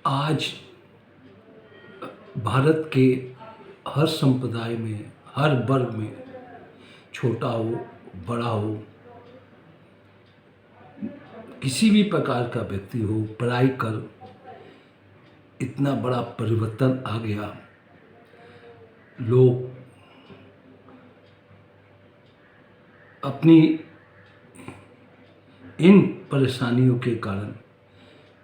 आज भारत के हर संप्रदाय में, हर वर्ग में, छोटा हो, बड़ा हो, किसी भी प्रकार का व्यक्ति हो, पढ़ाई कर, इतना बड़ा परिवर्तन आ गया। लोग अपनी इन परेशानियों के कारण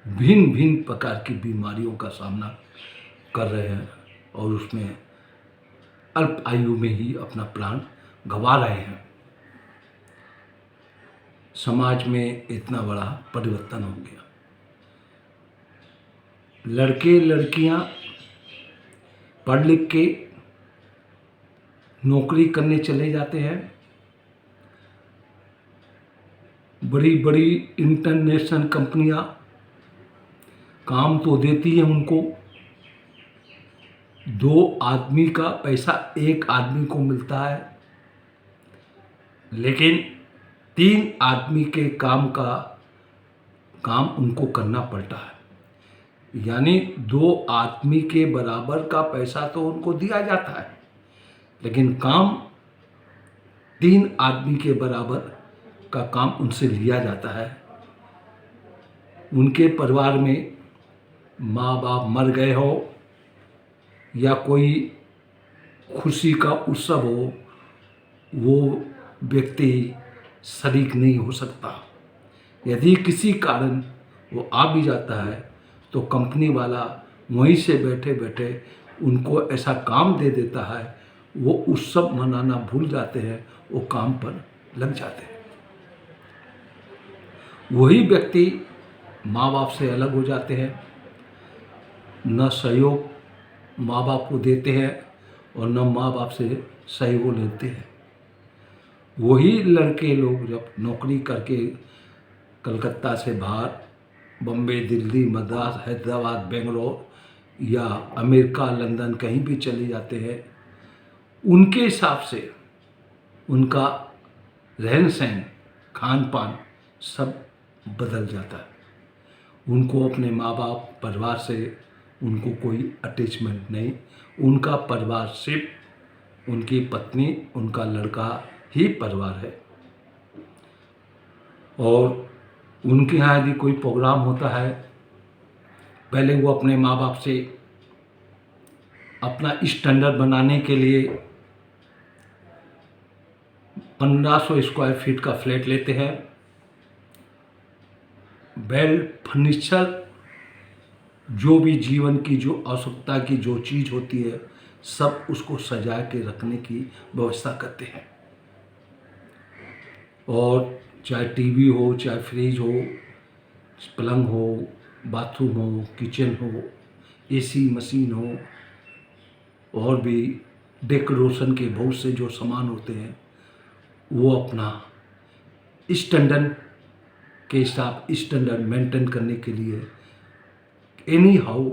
भिन्न भिन्न प्रकार की बीमारियों का सामना कर रहे हैं और उसमें अल्प आयु में ही अपना प्राण गंवा रहे हैं। समाज में इतना बड़ा परिवर्तन हो गया। लड़के लड़कियां पढ़ लिख के नौकरी करने चले जाते हैं। बड़ी बड़ी इंटरनेशनल कंपनियां काम तो देती हैं उनको। 2 आदमी का पैसा 1 आदमी को मिलता है, लेकिन 3 आदमी के काम उनको करना पड़ता है। यानी 2 आदमी के बराबर का पैसा तो उनको दिया जाता है, लेकिन काम 3 आदमी के बराबर का काम उनसे लिया जाता है। उनके परिवार में माँ बाप मर गए हो या कोई खुशी का उत्सव हो, वो व्यक्ति शरीक नहीं हो सकता। यदि किसी कारण वो आ भी जाता है तो कंपनी वाला वहीं से बैठे बैठे उनको ऐसा काम दे देता है, वो उत्सव मनाना भूल जाते हैं, वो काम पर लग जाते हैं। वही व्यक्ति माँ बाप से अलग हो जाते हैं, न सहयोग माँ बाप को देते हैं और न माँ बाप से सहयोग लेते हैं। वही लड़के लोग जब नौकरी करके कलकत्ता से बाहर बम्बे, दिल्ली, मद्रास, हैदराबाद, बेंगलोर या अमेरिका, लंदन कहीं भी चले जाते हैं, उनके हिसाब से उनका रहन सहन, खान पान सब बदल जाता है। उनको अपने माँ बाप, परिवार से उनको कोई अटैचमेंट नहीं। उनका परिवार सिर्फ उनकी पत्नी, उनका लड़का ही परिवार है। और उनके यहाँ यदि कोई प्रोग्राम होता है, पहले वो अपने माँ बाप से अपना स्टैंडर्ड बनाने के लिए 1500 स्क्वायर फीट का फ्लैट लेते हैं। बेड, फर्नीचर, जो भी जीवन की जो आवश्यकता की जो चीज़ होती है, सब उसको सजा के रखने की व्यवस्था करते हैं। और चाहे टीवी हो, चाहे फ्रिज हो, पलंग हो, बाथरूम हो, किचन हो, एसी मशीन हो, और भी डेकोरेशन के बहुत से जो सामान होते हैं, वो अपना स्टैंडर्ड के हिसाब स्टैंडर्ड मेंटेन करने के लिए एनी हाउ,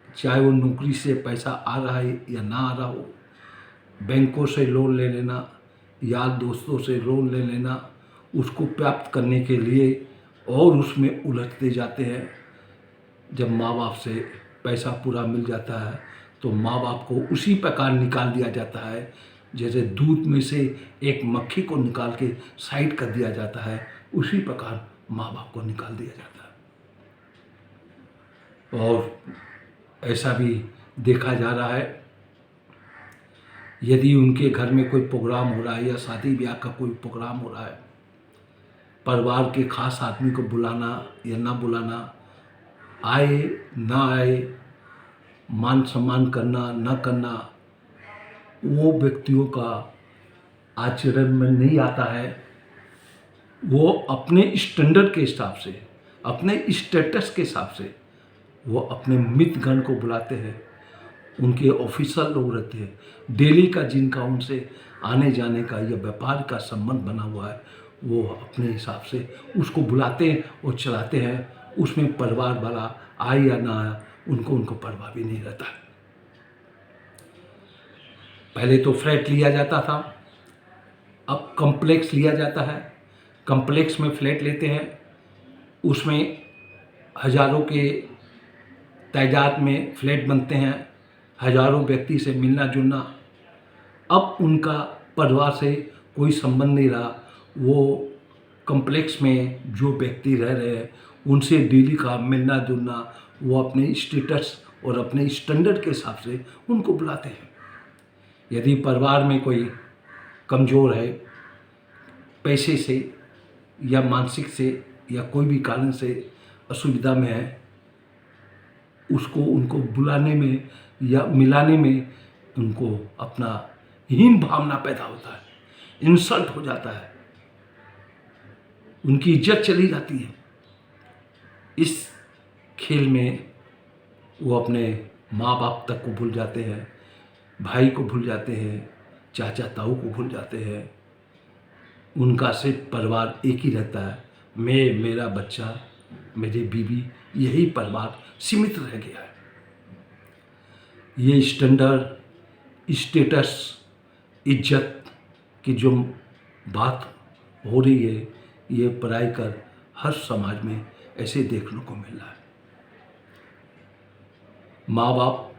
चाहे वो नौकरी से पैसा आ रहा है या ना आ रहा हो, बैंकों से लोन ले लेना, यार दोस्तों से लोन ले लेना, उसको प्राप्त करने के लिए और उसमें उलझते जाते हैं। जब माँ बाप से पैसा पूरा मिल जाता है तो माँ बाप को उसी प्रकार निकाल दिया जाता है, जैसे दूध में से एक मक्खी को निकाल के साइड कर दिया जाता है, उसी प्रकार माँ बाप को निकाल दिया जाता है। और ऐसा भी देखा जा रहा है, यदि उनके घर में कोई प्रोग्राम हो रहा है या शादी ब्याह का कोई प्रोग्राम हो रहा है, परिवार के खास आदमी को बुलाना या ना बुलाना, आए ना आए, मान सम्मान करना ना करना, वो व्यक्तियों का आचरण में नहीं आता है। वो अपने स्टैंडर्ड के हिसाब से, अपने स्टेटस के हिसाब से वो अपने मित्रगण को बुलाते हैं। उनके ऑफिसर लोग रहते हैं, डेली का जिनका उनसे आने जाने का या व्यापार का संबंध बना हुआ है, वो अपने हिसाब से उसको बुलाते हैं और चलाते हैं। उसमें परिवार वाला आए या ना आए, उनको परवाह भी नहीं रहता है। पहले तो फ्लैट लिया जाता था, अब कॉम्प्लेक्स लिया जाता है। कॉम्प्लेक्स में फ्लैट लेते हैं, उसमें हजारों के तादाद में फ्लैट बनते हैं, हजारों व्यक्ति से मिलना जुलना। अब उनका परिवार से कोई संबंध नहीं रहा। वो कॉम्प्लेक्स में जो व्यक्ति रह रहे हैं उनसे डेली का मिलना जुलना, वो अपने स्टेटस और अपने स्टैंडर्ड के हिसाब से उनको बुलाते हैं। यदि परिवार में कोई कमज़ोर है, पैसे से या मानसिक से या कोई भी कारण से असुविधा में है, उसको उनको बुलाने में या मिलाने में उनको अपना हीन भावना पैदा होता है, इंसल्ट हो जाता है, उनकी इज्जत चली जाती है। इस खेल में वो अपने माँ बाप तक को भूल जाते हैं, भाई को भूल जाते हैं, चाचा ताऊ को भूल जाते हैं। उनका सिर्फ परिवार एक ही रहता है, मैं, मेरा बच्चा, मेरी बीवी, यही परिवार सीमित रह गया है। ये स्टैंडर्ड, स्टेटस, इज्जत की जो बात हो रही है, ये पढ़ाई कर हर समाज में ऐसे देखने को मिल रहा है। माँ बाप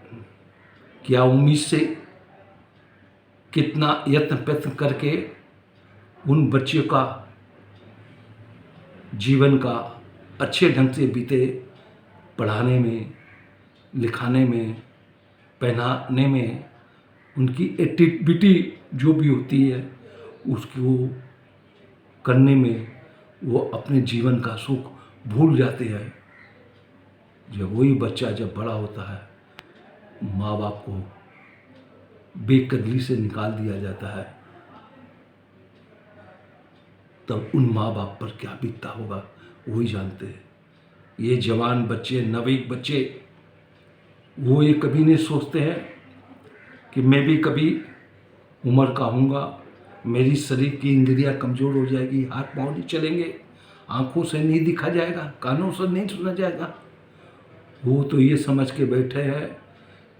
क्या उम्मीद से कितना यत्न प्रयत्न करके उन बच्चों का जीवन का अच्छे ढंग से बीते, पढ़ाने में, लिखाने में, पहनाने में, उनकी एक्टिविटी जो भी होती है उसको करने में वो अपने जीवन का सुख भूल जाते हैं। जब वही बच्चा जब बड़ा होता है, माँ बाप को बेकदरी से निकाल दिया जाता है, तब उन माँ बाप पर क्या बीतता होगा वही जानते हैं। ये जवान बच्चे, नवयुवक बच्चे, वो ये कभी नहीं सोचते हैं कि मैं भी कभी उम्र का हूँगा, मेरी शरीर की इंद्रियाँ कमज़ोर हो जाएगी, हाथ पाँव नहीं चलेंगे, आँखों से नहीं दिखा जाएगा, कानों से नहीं सुना जाएगा। वो तो ये समझ के बैठे हैं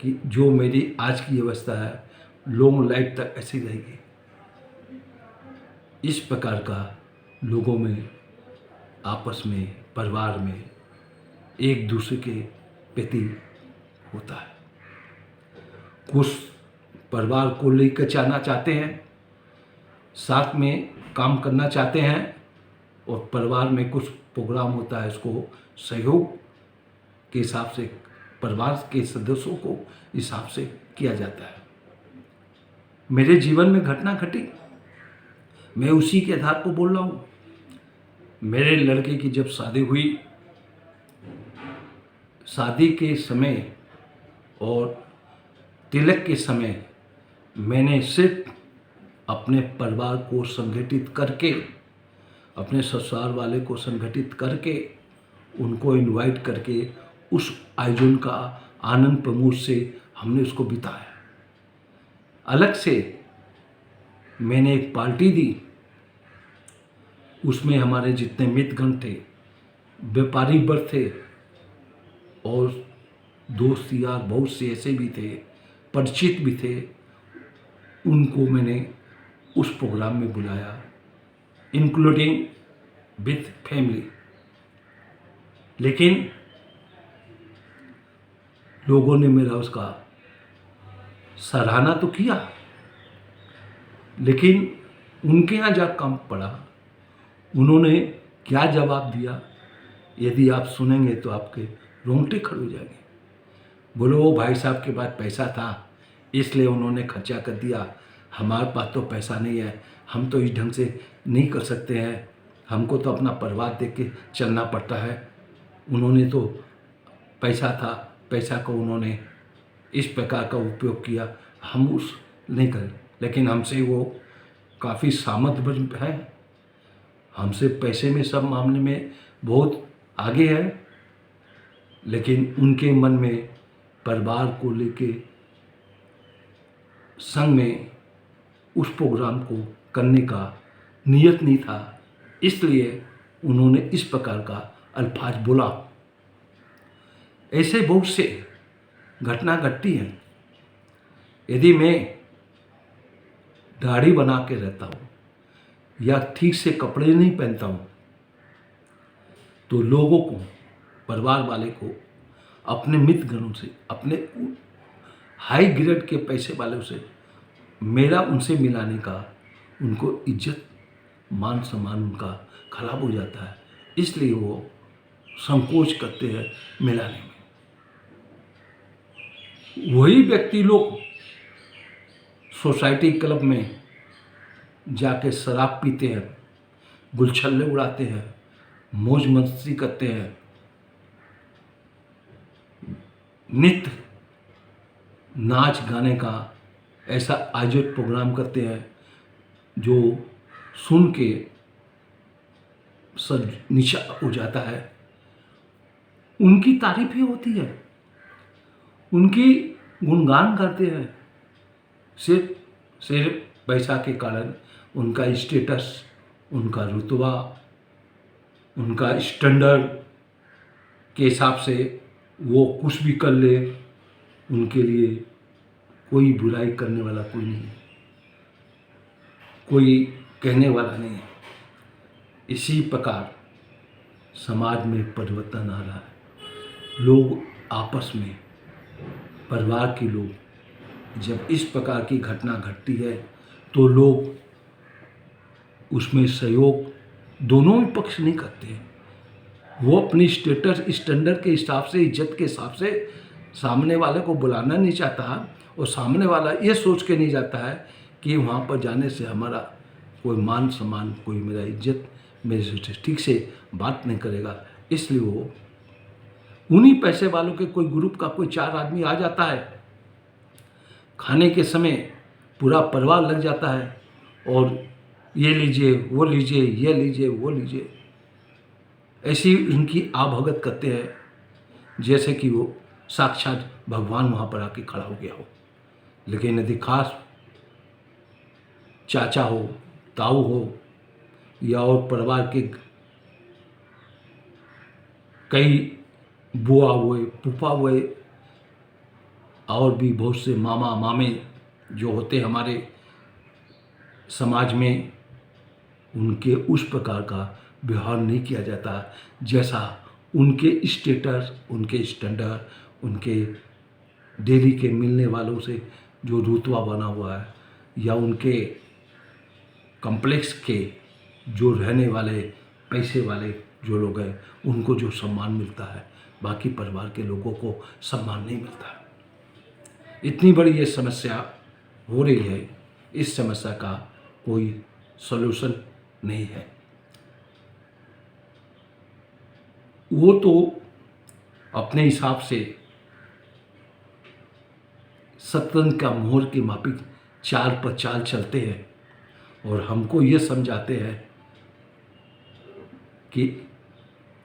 कि जो मेरी आज की अवस्था है लॉन्ग लाइफ तक ऐसी रहेगी। इस प्रकार का लोगों में, आपस में, परिवार में एक दूसरे के प्रति होता है। कुछ परिवार को लेकर चलना चाहते हैं, साथ में काम करना चाहते हैं, और परिवार में कुछ प्रोग्राम होता है, इसको सहयोग के हिसाब से परिवार के सदस्यों को हिसाब से किया जाता है। मेरे जीवन में घटना घटी, मैं उसी के आधार पर बोल रहा हूँ। मेरे लड़के की जब शादी हुई, शादी के समय और तिलक के समय मैंने सिर्फ अपने परिवार को संगठित करके, अपने ससुराल वाले को संगठित करके, उनको इनवाइट करके उस आयोजन का आनंद प्रमोद से हमने उसको बिताया। अलग से मैंने एक पार्टी दी, उसमें हमारे जितने मित्रगण थे, व्यापारी वर्ग थे, और दोस्त यार बहुत से ऐसे भी थे, परिचित भी थे, उनको मैंने उस प्रोग्राम में बुलाया, इंक्लूडिंग विथ फैमिली। लेकिन लोगों ने मेरा उसका सराहना तो किया, लेकिन उनके यहाँ जब काम पड़ा, उन्होंने क्या जवाब दिया, यदि आप सुनेंगे तो आपके रोंगटे खड़े हो जाएंगे। बोलो वो भाई साहब के पास पैसा था इसलिए उन्होंने खर्चा कर दिया, हमारे पास तो पैसा नहीं है, हम तो इस ढंग से नहीं कर सकते हैं, हमको तो अपना परिवार देख के चलना पड़ता है। उन्होंने तो पैसा था, पैसा को उन्होंने इस प्रकार का उपयोग किया, हम उस नहीं करें। लेकिन हमसे वो काफ़ी सामर्थ्य है, हमसे पैसे में सब मामले में बहुत आगे है, लेकिन उनके मन में परिवार को लेके संग में उस प्रोग्राम को करने का नियत नहीं था, इसलिए उन्होंने इस प्रकार का अल्फाज बोला। ऐसे बहुत से घटना घटती हैं। यदि मैं दाढ़ी बना के रहता हूँ या ठीक से कपड़े नहीं पहनता हूँ, तो लोगों को, परिवार वाले को अपने मित्रगणों से, अपने हाई ग्रेड के पैसे वालों से मेरा उनसे मिलाने का, उनको इज्जत मान सम्मान उनका खराब हो जाता है, इसलिए वो संकोच करते हैं मिलाने में। वही व्यक्ति लोग सोसाइटी क्लब में जाके शराब पीते हैं, गुलछल्ले उड़ाते हैं, मौज मस्ती करते हैं, नृत्य नाच गाने का ऐसा आयोजित प्रोग्राम करते हैं जो सुन के सर नीचा हो जाता है। उनकी तारीफ ही होती है, उनकी गुणगान करते हैं, सिर्फ पैसा के कारण। उनका स्टेटस, उनका रुतबा, उनका स्टैंडर्ड के हिसाब से वो कुछ भी कर ले, उनके लिए कोई बुराई करने वाला कोई नहीं है, कोई कहने वाला नहीं है। इसी प्रकार समाज में परिवर्तन आ रहा है। लोग आपस में, परिवार के लोग जब इस प्रकार की घटना घटती है तो लोग उसमें सहयोग दोनों ही पक्ष नहीं करते हैं। वो अपनी स्टेटस स्टैंडर्ड के हिसाब से, इज्जत के हिसाब से सामने वाले को बुलाना नहीं चाहता, और सामने वाला ये सोच के नहीं जाता है कि वहाँ पर जाने से हमारा कोई मान सम्मान, कोई मेरा इज्जत मेरे से ठीक से बात नहीं करेगा। इसलिए वो उन्हीं पैसे वालों के कोई ग्रुप का कोई 4 आदमी आ जाता है, खाने के समय पूरा परिवार लग जाता है और ये लीजिए, वो लीजिए, ये लीजिए, वो लीजिए, ऐसी उनकी आवभगत करते हैं जैसे कि वो साक्षात भगवान वहाँ पर आके खड़ा हो गया हो। लेकिन यदि खास चाचा हो, ताऊ हो, या और परिवार के कई बुआ हुए, फूफा हुए, और भी बहुत से मामा मामे जो होते हमारे समाज में, उनके उस प्रकार का व्यवहार नहीं किया जाता जैसा उनके स्टेटस, उनके स्टैंडर्ड, उनके डेली के मिलने वालों से जो रुतबा बना हुआ है, या उनके कॉम्प्लेक्स के जो रहने वाले पैसे वाले जो लोग हैं, उनको जो सम्मान मिलता है, बाकी परिवार के लोगों को सम्मान नहीं मिलता। इतनी बड़ी ये समस्या हो रही है, इस समस्या का कोई सॉल्यूशन नहीं है। वो तो अपने हिसाब से शतरंज का मोहर की माफिक चाल पर चाल चलते हैं और हमको ये समझाते हैं कि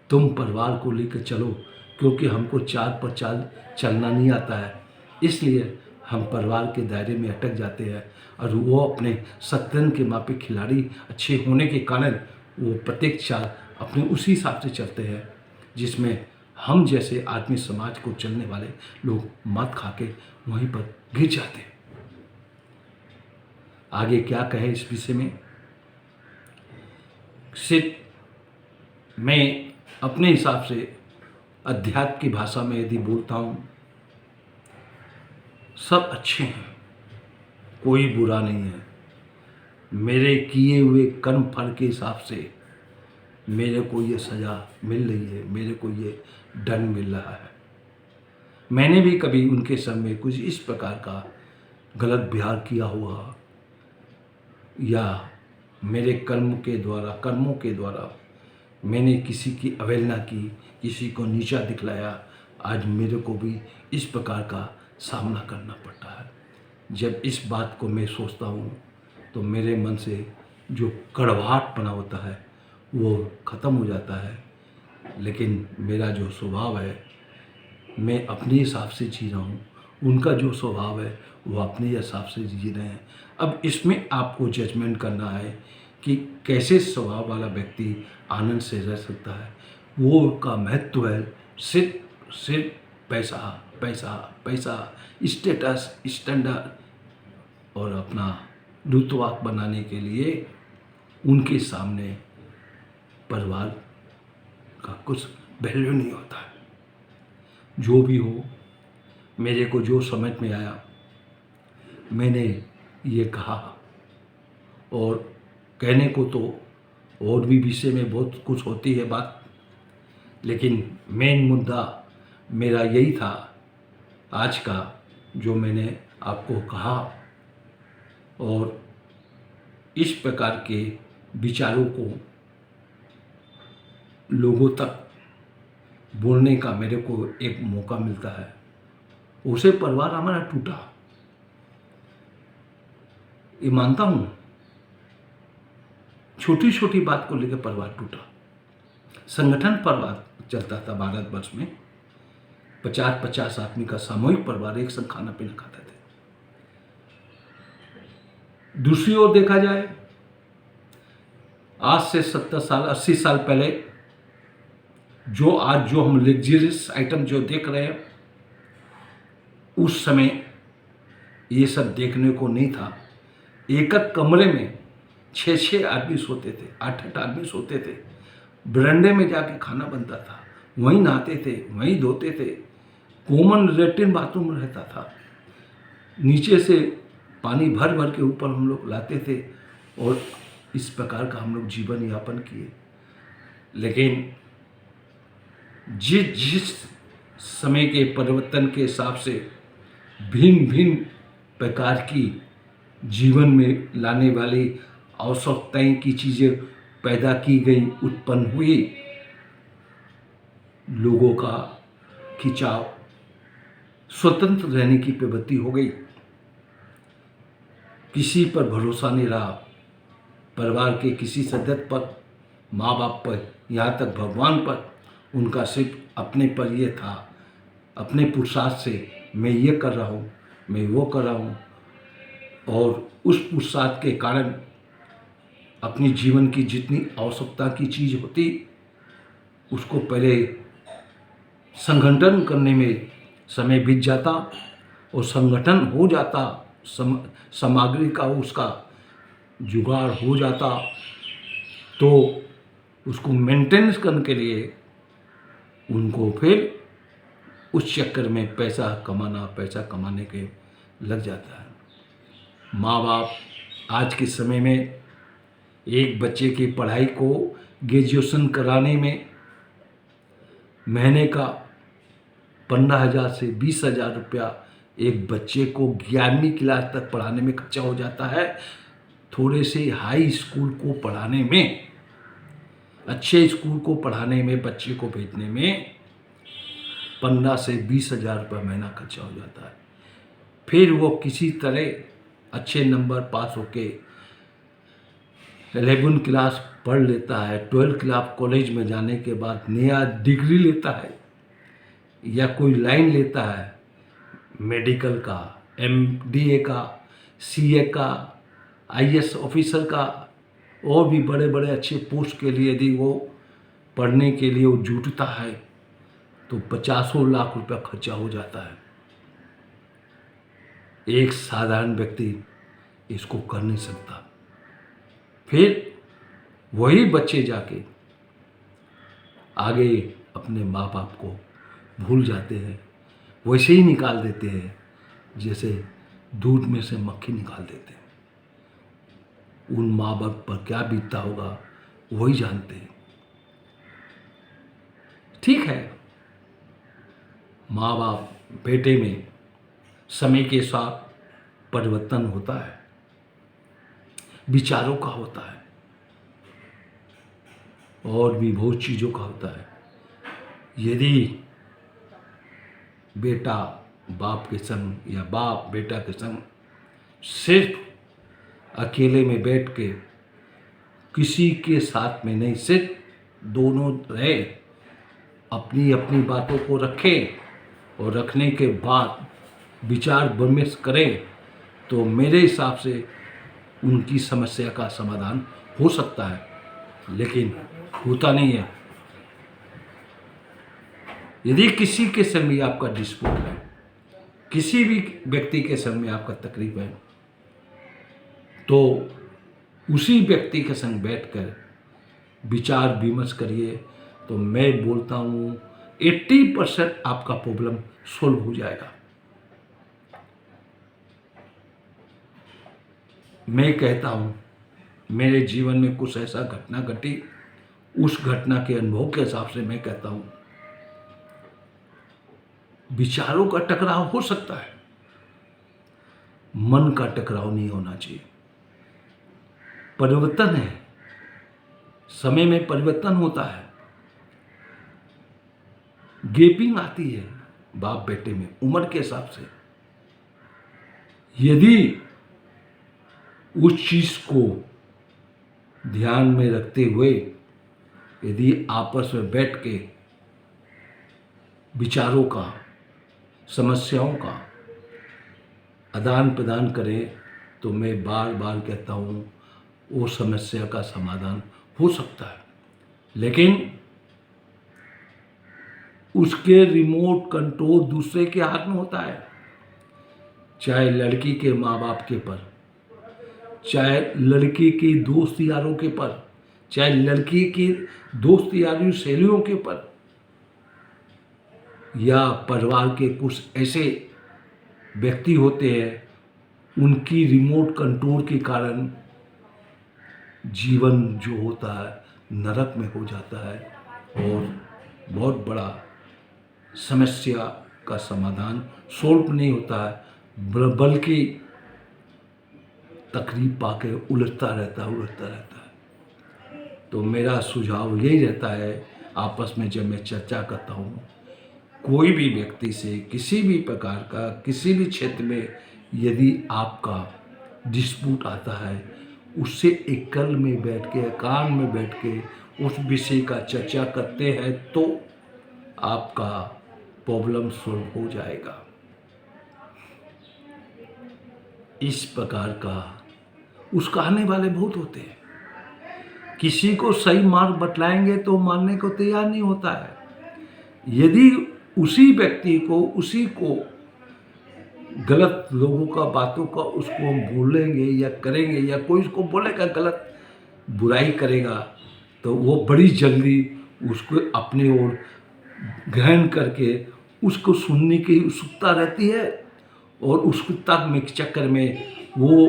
तुम परिवार को लेकर चलो, क्योंकि हमको चाल पर चाल चलना नहीं आता है, इसलिए हम परिवार के दायरे में अटक जाते हैं। और वो अपने शतरंज के माफिक खिलाड़ी अच्छे होने के कारण वो प्रत्येक चाल अपने उसी हिसाब से चलते हैं जिसमें हम जैसे आदमी समाज को चलने वाले लोग मत खा के वहीं पर गिर जाते हैं। आगे क्या कहें इस विषय में। सिर्फ मैं अपने हिसाब से अध्यात्म की भाषा में यदि बोलता हूँ, सब अच्छे हैं, कोई बुरा नहीं है। मेरे किए हुए कर्म फल के हिसाब से मेरे को ये सज़ा मिल रही है, मेरे को ये दंड मिल रहा है। मैंने भी कभी उनके सामने कुछ इस प्रकार का गलत व्यवहार किया हुआ, या मेरे कर्मों के द्वारा मैंने किसी की अवहेलना की, किसी को नीचा दिखलाया, आज मेरे को भी इस प्रकार का सामना करना पड़ता है। जब इस बात को मैं सोचता हूँ तो मेरे मन से जो कड़वाहटपना होता है वो ख़त्म हो जाता है। लेकिन मेरा जो स्वभाव है, मैं अपने हिसाब से जी रहा हूँ, उनका जो स्वभाव है वो अपने हिसाब से जी रहे हैं। अब इसमें आपको जजमेंट करना है कि कैसे स्वभाव वाला व्यक्ति आनंद से रह सकता है। वो का महत्व है सिर्फ पैसा पैसा पैसा, स्टेटस स्टैंडर्ड, और अपना रुतबा बनाने के लिए उनके सामने परिवार का कुछ वैल्यू नहीं होता है। जो भी हो, मेरे को जो समझ में आया मैंने ये कहा। और कहने को तो और भी विषय में बहुत कुछ होती है बात, लेकिन मेन मुद्दा मेरा यही था आज का, जो मैंने आपको कहा। और इस प्रकार के विचारों को लोगों तक बोलने का मेरे को एक मौका मिलता है। उसे परिवार हमारा टूटा, ये मानता हूँ, छोटी छोटी बात को लेकर परिवार टूटा। संगठन परिवार चलता था भारतवर्ष में, 50-50 आदमी का सामूहिक परिवार एक संग खाना पीना खाते थे। दूसरी ओर देखा जाए, आज से 70 साल 80 साल पहले जो हम लग्जरियस आइटम जो देख रहे हैं, उस समय ये सब देखने को नहीं था। एक कमरे में 6-6 आदमी सोते थे, 8-8 आदमी सोते थे। बरंडे में जाके खाना बनता था, वहीं नहाते थे, वहीं धोते थे। कॉमन लेट्रिन बाथरूम रहता था। नीचे से पानी भर भर के ऊपर हम लोग लाते थे और इस प्रकार का हम लोग जीवन यापन किए। लेकिन जिस समय के परिवर्तन के हिसाब से भिन्न भिन्न प्रकार की जीवन में लाने वाली आवश्यकताएं की चीज़ें पैदा की गई, उत्पन्न हुई, लोगों का खिंचाव, स्वतंत्र रहने की प्रवृत्ति हो गई। किसी पर भरोसा नहीं रहा, परिवार के किसी सदस्य पर, माँ बाप पर, यहाँ तक भगवान पर उनका सिर्फ अपने पर ये था, अपने पुरुषार्थ से मैं ये कर रहा हूँ, मैं वो कर रहा हूँ। और उस पुरुषार्थ के कारण अपनी जीवन की जितनी आवश्यकता की चीज़ होती, उसको पहले संगठन करने में समय बीत जाता और संगठन हो जाता, सामग्री का उसका जुगाड़ हो जाता, तो उसको मेंटेनेंस करने के लिए उनको फिर उस चक्कर में पैसा कमाने के लग जाता है। माँ बाप आज के समय में एक बच्चे की पढ़ाई को ग्रेजुएशन कराने में महीने का 15,000 से 20,000 रुपया एक बच्चे को 11वीं क्लास तक पढ़ाने में खर्चा हो जाता है। थोड़े से हाई स्कूल को पढ़ाने में, अच्छे स्कूल को पढ़ाने में, बच्चे को भेजने में 15 से 20,000 रुपये महीना खर्चा हो जाता है। फिर वो किसी तरह अच्छे नंबर पास होके 11 क्लास पढ़ लेता है, 12 क्लास कॉलेज में जाने के बाद नया डिग्री लेता है या कोई लाइन लेता है, मेडिकल का, MDA का, CA का, IAS ऑफिसर का, और भी बड़े बड़े अच्छे पोस्ट के लिए यदि वो पढ़ने के लिए वो जुटता है तो 50 लाख रुपया खर्चा हो जाता है। एक साधारण व्यक्ति इसको कर नहीं सकता। फिर वही बच्चे जाके आगे अपने माँ बाप को भूल जाते हैं, वैसे ही निकाल देते हैं जैसे दूध में से मक्खी निकाल देते हैं। उन माँ बाप पर क्या बीतता होगा वही जानते हैं। ठीक है, माँ बाप बेटे में समय के साथ परिवर्तन होता है, विचारों का होता है, और भी बहुत चीज़ों का होता है। यदि बेटा बाप के संग या बाप बेटा के संग सिर्फ अकेले में बैठ के, किसी के साथ में नहीं, सिर्फ दोनों रहे, अपनी अपनी बातों को रखें और रखने के बाद विचार विमर्श करें, तो मेरे हिसाब से उनकी समस्या का समाधान हो सकता है, लेकिन होता नहीं है। यदि किसी के संग भी आपका डिस्प्यूट है, किसी भी व्यक्ति के संग में आपका तकलीफ है, तो उसी व्यक्ति के संग बैठकर विचार विमर्श करिए। तो मैं बोलता हूँ 80% आपका प्रॉब्लम सोल्व हो जाएगा। मैं कहता हूँ, मेरे जीवन में कुछ ऐसा घटना घटी, उस घटना के अनुभव के हिसाब से मैं कहता हूँ, विचारों का टकराव हो सकता है, मन का टकराव नहीं होना चाहिए। परिवर्तन है, समय में परिवर्तन होता है, गैपिंग आती है बाप बेटे में उम्र के हिसाब से। यदि उस चीज को ध्यान में रखते हुए यदि आपस में बैठ के विचारों का, समस्याओं का आदान प्रदान करें, तो मैं बार बार कहता हूँ वो समस्या का समाधान हो सकता है। लेकिन उसके रिमोट कंट्रोल दूसरे के हाथ में होता है, चाहे लड़की के माँ बाप के पर, चाहे लड़की की दोस्त यारों के पर, चाहे लड़की की दोस्त यारी सहेलियों के पर, या परिवार के कुछ ऐसे व्यक्ति होते हैं उनकी रिमोट कंट्रोल के कारण जीवन जो होता है नरक में हो जाता है और बहुत बड़ा समस्या का समाधान सोल्व नहीं होता है, बल्कि तकलीफ पाके उलझता रहता है। तो मेरा सुझाव यही रहता है, आपस में जब मैं चर्चा करता हूँ कोई भी व्यक्ति से किसी भी प्रकार का किसी भी क्षेत्र में यदि आपका डिस्प्यूट आता है, उससे एकल में बैठ के, एकांत में बैठ के उस विषय का चर्चा करते हैं तो आपका प्रॉब्लम सॉल्व हो जाएगा। इस प्रकार का उसका आने वाले बहुत होते हैं, किसी को सही मार्ग बतलाएंगे तो मानने को तैयार नहीं होता है। यदि उसी व्यक्ति को, उसी को गलत लोगों का, बातों का उसको हम बोलेंगे या करेंगे, या कोई उसको बोलेगा गलत बुराई करेगा, तो वो बड़ी जल्दी उसको अपने ओर ग्रहण करके उसको सुनने की उत्सुकता रहती है, और उत्सुकता में चक्कर में वो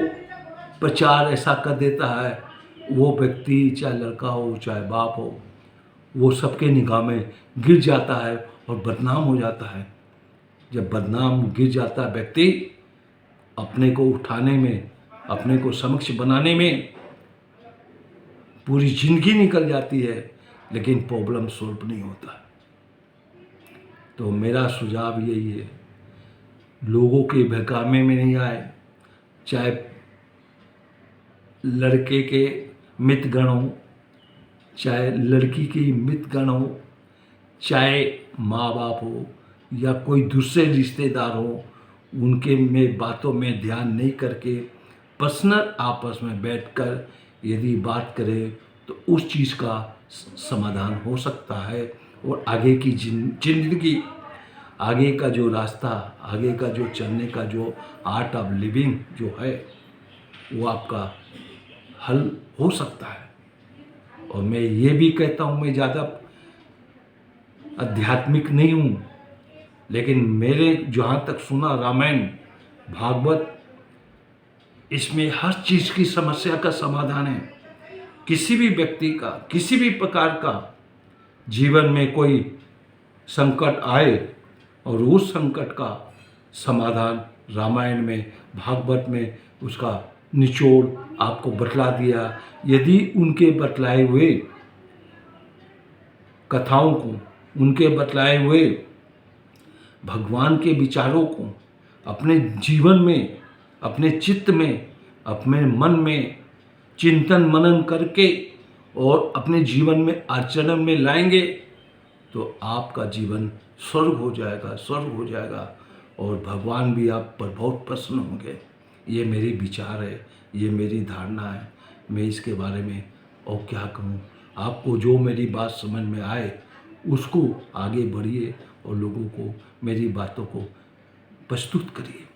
प्रचार ऐसा कर देता है, वो व्यक्ति चाहे लड़का हो चाहे बाप हो, वो सबके निगाह में गिर जाता है और बदनाम हो जाता है। जब बदनाम गिर जाता है व्यक्ति, अपने को उठाने में, अपने को समक्ष बनाने में पूरी जिंदगी निकल जाती है, लेकिन प्रॉब्लम सॉल्व नहीं होता। तो मेरा सुझाव यही है, लोगों के बहकावे में नहीं आए, चाहे लड़के के मित्रगण हो, चाहे लड़की की मित्रगण हो, चाहे माँ बाप हो या कोई दूसरे रिश्तेदार हो, उनके में बातों में ध्यान नहीं करके पर्सनल आपस में बैठकर यदि बात करें तो उस चीज़ का समाधान हो सकता है, और आगे की जिंदगी, आगे का जो रास्ता, आगे का जो चलने का जो आर्ट ऑफ लिविंग जो है वो आपका हल हो सकता है। और मैं ये भी कहता हूँ, मैं ज़्यादा आध्यात्मिक नहीं हूँ, लेकिन मेरे जहाँ तक सुना रामायण भागवत, इसमें हर चीज़ की समस्या का समाधान है। किसी भी व्यक्ति का, किसी भी प्रकार का जीवन में कोई संकट आए और उस संकट का समाधान रामायण में, भागवत में उसका निचोड़ आपको बतला दिया। यदि उनके बतलाए हुए कथाओं को, उनके बतलाए हुए भगवान के विचारों को अपने जीवन में, अपने चित्त में, अपने मन में चिंतन मनन करके और अपने जीवन में आचरण में लाएंगे तो आपका जीवन स्वर्ग हो जाएगा, स्वर्ग हो जाएगा, और भगवान भी आप पर बहुत प्रसन्न होंगे। ये मेरी विचार है, ये मेरी धारणा है। मैं इसके बारे में और क्या कहूँ। आपको जो मेरी बात समझ में आए उसको आगे बढ़िए और लोगों को मेरी बातों को प्रस्तुत करिए।